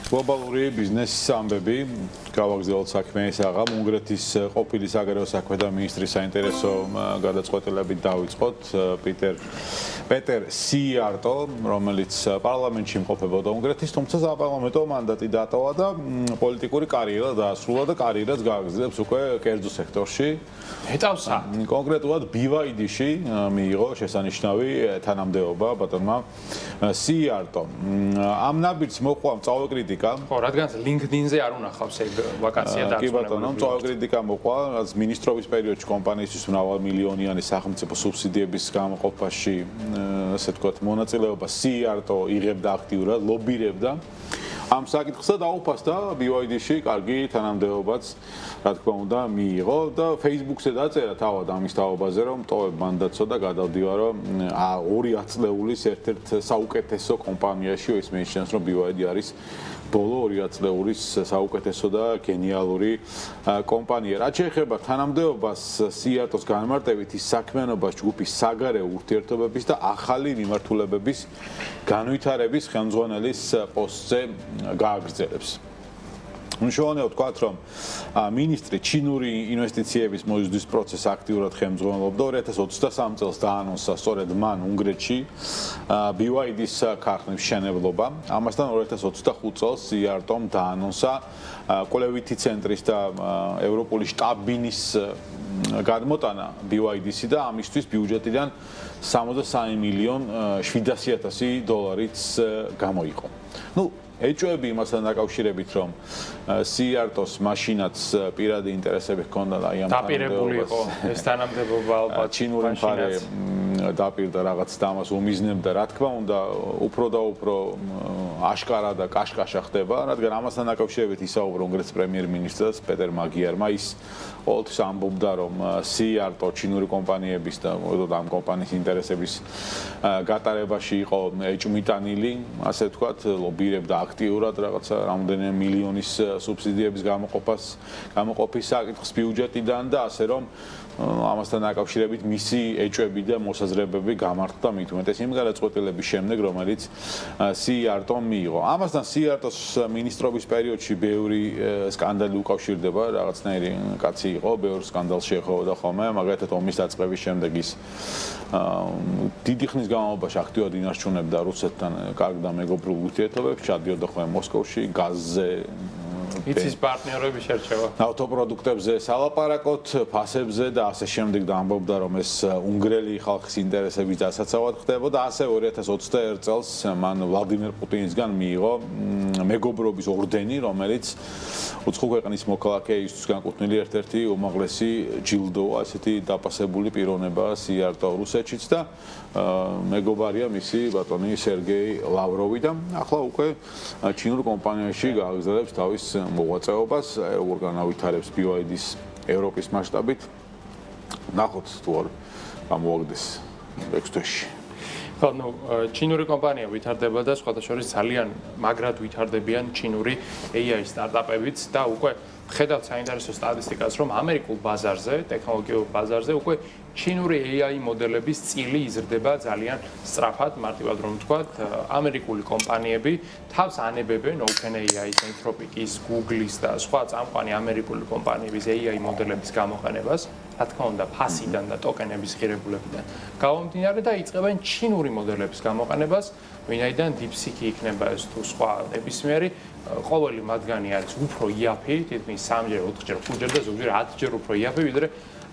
Globალური ბიზნესის ამბები გავაგზავნოთ საქმე ისაღა უნგრეთის ყოფილი საგარეო საქმეთა მინისტრის საინტერესო გადაწყვეტილებით დავიწყოთ პეტერ სიარტო, რომელიც პარლამენტში იმყოფებოდა უნგრეთის, თუმცა საპარლამენტო მანდატი დატოვა და პოლიტიკური კარიერა დაასრულა და კარიერას გააგრძელებს უკვე კერძო სექტორში. ეტავსა. კონკრეტულად BYD-ში მიიღო შესანიშნავი თანამდებობა ბატონმა სიარტო. ამ ნაბიჯს მოყვა მწვავე კრიტიკა. ხო, რადგან LinkedIn-ზე არ უნახავს ეგ ვაკანსია და კი ბატონო, მწვავე კრიტიკა მოყვა, რაც მინისტრობის პერიოდში კომპანიისთვის მრავალმილიონიანი სახელმწიფო სუბსიდიების გამოყოფაში, ასე ვთქვათ, მონაწილეობა სიარტო იღებდა აქტიურად, ლობირებდა. ამ საკითხს დაუფასდა BYD-ში კარგი თანამდებობაც, რა თქმა უნდა, მიიღო და Facebook-ზე დაწერა თავად ამის თაობაზე, რომ ტოვებ მანდატსო და გადავდივარ, რომ 2 ათწლეულის ერთ-ერთ საუკეთესო კომპანიაში, ის მეჩნს, რომ BYD არის ბოლო 2 ათწლეულის საუკეთესო და გენიალური კომპანია. რაც შეეხება თანამდებობას სიარტოს განმარტებით, ის საქმიანობას ჯგუფის საგარეო ურთიერთობების და ახალი მიმართულებების განვითარების ხელმძღვანელის პოსტზე გააგრძელებს. Მნიშვნელოვანია ვთქვათ, რომ მინისტრი ჩინური ინვესტიციების მოზიდვის პროცესს აქტიურად ხელმძღვანელობდა 2023 წელს დაანონსა სწორედ მან უნგრეთში BYD-ის ქარხნის მშენებლობა. ამასთან 2025 წელს სიარტომ დაანონსა კვლევითი ცენტრის და ევროპული შტაბ-ბინის გადმოტანა BYD-ში და ამისთვის ბიუჯეტიდან 63 მილიონ 700,000 დოლარიც გამოიყო. ეჭვები იმასთან დაკავშირებით, რომ სიარტოს მაშინაც პირადი ინტერესები ჰქონდა და აი ამ დაპირებული იყო ეს თანამდებობა ალბათ ჩინური მხარე დაპირდა რაღაც და ამას უმიზნებდა, რა თქმა უნდა, უფრო და უფრო აშკარა და კაშკაშა ხდება, რადგან ამასთან დაკავშირებით ისაუბრა უნგრეთის პრემიერ-მინისტრს პეტერ მაგიარმა, ის ყოველთვის ამბობდა, რომ სიარტო ჩინური კომპანიების და ამ კომპანიის ინტერესების გატარებაში იყო ეჭვმიტანილი, ასე ვთქვათ, ლობირებდა აქტიურად რაღაცა რამდენიმე მილიონის სუბსიდიების გამოყოფის საკითხს ბიუჯეტიდან და ასე რომ ამასთან დაკავშირებით მისი ეჭვები და მოსაზრებები გამართდა მით უმეტეს იმ გადაწყვეტილების შემდეგ, რომელიც სიარტომ მიიღო. ამასთან სიარტოს მინისტრობის პერიოდში ბევრი სკანდალი უკავშირდება, რაღაცნაირი კაცი იყო, ბევრ სკანდალს შეეხებოდა ხოლმე, მაგალითად ომის დაწყების შემდეგ ის დიდი ხნის განმავლობაში აქტიურად ინარჩუნებდა რუსეთთან კარგ და მეგობრულ ურთიერთობებს, ჩადიოდა ხოლმე მოსკოვში, გაზზე იცის პარტნიორები შერჩევა. ავტოპროდუქტებზე სალაპარაკოთ, ფასებზე და ასე შემდეგ და ამბობდა, რომ ეს უნგრელი ხალხის ინტერესების დასაცავად ხდებოდა. ასე 2021 წელს მან ვლადიმერ პუტინისგან მიიღო მეგობრობის ორდენი, რომელიც უცხო ქვეყნის მოქალაქეისთვის განკუთვნილი ერთ-ერთი უმაღლესი ჯილდოა, ასეთი დაფასებული პიროვნება სიარტო რუსეთშიც და მეგობარია მისი ბატონი სერგეი ლავროვი და ახლა უკვე ჩინურ კომპანიაში გააგრძელებს თავის მოღვაწეობას, როგორ განავითარებს BYD-ის ევროპის მასშტაბით. ნახოთ თუ არ გამოაგდეს ეგ თვეში. ხო, ჩინური კომპანია ვითარდება და სხვადასხვა ძალიან მაგრად ვითარდებიან ჩინური AI სტარტაპებიც და უკვე ხედავთ საინტერესო სტატისტიკას, რომ ამერიკულ ბაზარზე, ტექნოლოგიურ ბაზარზე უკვე ჩინური AI მოდელების წილი იზრდება ძალიან სწრაფად, მარტივად რომ ვთქვათ, ამერიკული კომპანიები თავს ანებებენ OpenAI-ის, Anthropic-ის, Google-ის და სხვა წამყვანი ამერიკული კომპანიების AI მოდელების გამოყენებას, რა თქმა უნდა, ფასიდან და ტოკენების ღირებულებიდან გამომდინარე და იწყებენ ჩინური მოდელების გამოყენებას, ვინაიდან DeepSeek იქნება ეს თუ სხვა ნებისმიერი, ყოველი მათგანი არის უფრო იაფი, თითქმის 3-ჯერ, 4-ჯერ, 5-ჯერ და ზოგჯერ 10-ჯერ უფრო იაფი, ვიდრე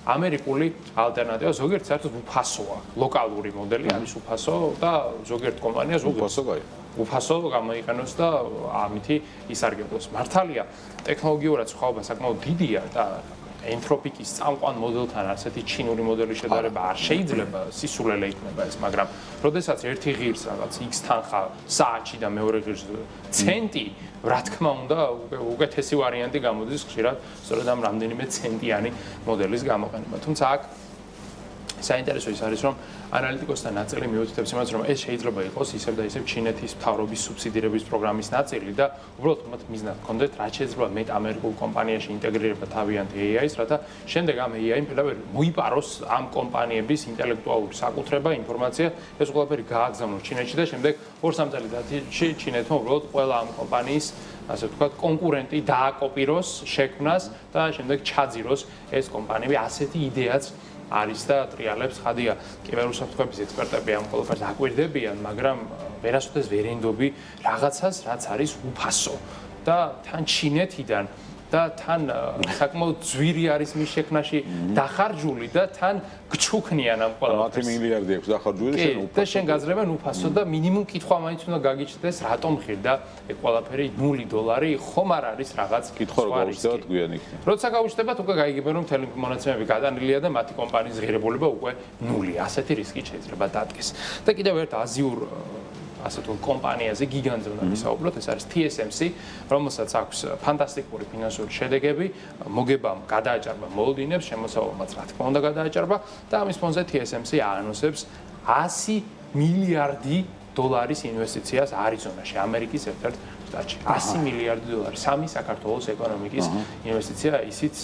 ამერიკული ალტერნატივა, ზოგიერთ საერთოდ უფასოა. ლოკალური მოდელი არის უფასო და ზოგიერთ კომპანიას უფასო გამოიყენოს და ამითი ისარგებლოს. მართალია, ტექნოლოგიურად სხვაობა საკმაოდ დიდია და Anthropic-ის წამყვან მოდელთან ასეთი ჩინური მოდელი შედარება არ შეიძლება, სისულელე იქნება ეს, მაგრამ როდესაც ერთი ღირს რაღაც X თანხა საათში და მეორე ღირს ცენტი, რა თქმა უნდა, უკეთესი ვარიანტი გამოდის ხშირად სწორედ ამ რამდენიმე ცენტიანი მოდელის გამოყენება. თუმცა აქ საინტერესო ის არის, რომ ანალიტიკოსთა ნაწილი მიუთითებს იმას, რომ ეს შეიძლება იყოს ისევ და ისევ ჩინეთის მთავრობის სუბსიდირების პროგრამის ნაწილი და უბრალოდ მათ მიზნად ჰქონდეთ, რაც შეიძლება მეტ ამერიკულ კომპანიაში ინტეგრირება თავიანთი AI-ს, რათა შემდეგ ამ AI-მ პირდაპირ მოიპაროს ამ კომპანიების ინტელექტუალური საკუთრება, ინფორმაცია, ეს ყველაფერი გააგზავნოს ჩინეთში და შემდეგ 2-3 წელიწადში ჩინეთმა უბრალოდ ყველა ამ კომპანიის ასე ვთქვათ, კონკურენტი დააკოპიროს შექმნას და შემდეგ ჩაძიროს ეს კომპანიები. ასეთი იდეაც არის და ტრიალებს ხადია კიბერუსაფრთხოების ექსპერტები ამ ყველაფერს აკვირდებიან, მაგრამ ვერასოდეს ვერ ენდობი რაღაცას, რაც არის უფასო და თან ჩინეთიდან და თან საკმაოდ ძვირი არის მის შექმნაში დახარჯული და თან გჩუქნიან ამ ყველაფერს. 10 მილიარდი აქვს დახარჯული შენ და შენ გაძლევენ უფასო და მინიმუმ კითხვა მაინც უნდა გაგიჩნდეს, რატომ ხირდა ეს ყველაფერი $0 ხომ არ არის რაღაც კითხვა რო გავუჩნდებათ გვიან იქნება. როცა გავუჩნდებათ, უკვე გაიგებენ რომ მთელი მონაცემები გადანილია და მათი კომპანიის ღირებულება უკვე 0. ასეთი რისკი შეიძლება დადგეს. და კიდევ ერთ აზიურ ასე თუ კომპანიაზე გიგანტზე უნდა ვისაუბროთ, ეს არის TSMC, რომელსაც აქვს ფანტასტიკური ფინანსური შედეგები, მოგებამ გადააჭარბა მოლოდინებს, შემოსავალმაც რა თქმა უნდა გადააჭარბა და ამის ფონზე TSMC აანონსებს $100 მილიარდი ინვესტიციას არიზონაში, ამერიკის ერთ-ერთ შტატში. $100 მილიარდი, სამი საქართველოს ეკონომიკის ინვესტიცია, ისიც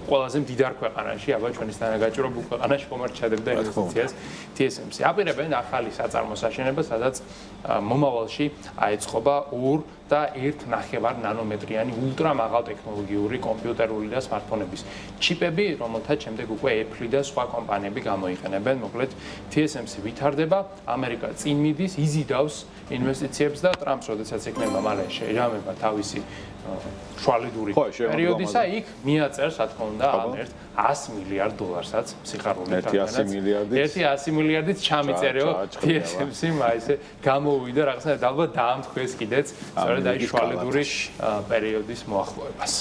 ყველაზე მდიდარ ქვეყანაში, აბა ჩვენის დანაგაჭირებულ ქვეყანაში ხომ არ ჩადებდა ინვესტიციას TSMC. აპირებენ ახალი საწარმოს აშენებას, სადაც მომავალში აეწყობა 2 და 1.9 ნანომეტრიანი ულტრამაღალ ტექნოლოგიური კომპიუტერული და smartphone-ების ჩიპები, რომელთაც შემდეგ უკვე Apple და სხვა კომპანიები გამოიყენებენ. მოკლედ TSMC ვითარდება, ამერიკა წინ მიდის, იზიდავს ინვესტიციებს და ტრამპს, როდესაც ეკნება მალე შეჟამება თავისი შვალიდური პერიოდისა, იქ მიაწერს, რა თქმა უნდა, ამ ერთ $100 მილიარდსაც სიხარულით. ერთი 100 მილიარდით ჩამიწერეო TSMC-მა ესე გამოუვიდა რაღაცა და ალბათ დაამთქვეს კიდეც სწორედ აი შვალიდური პერიოდის მოახლოებას.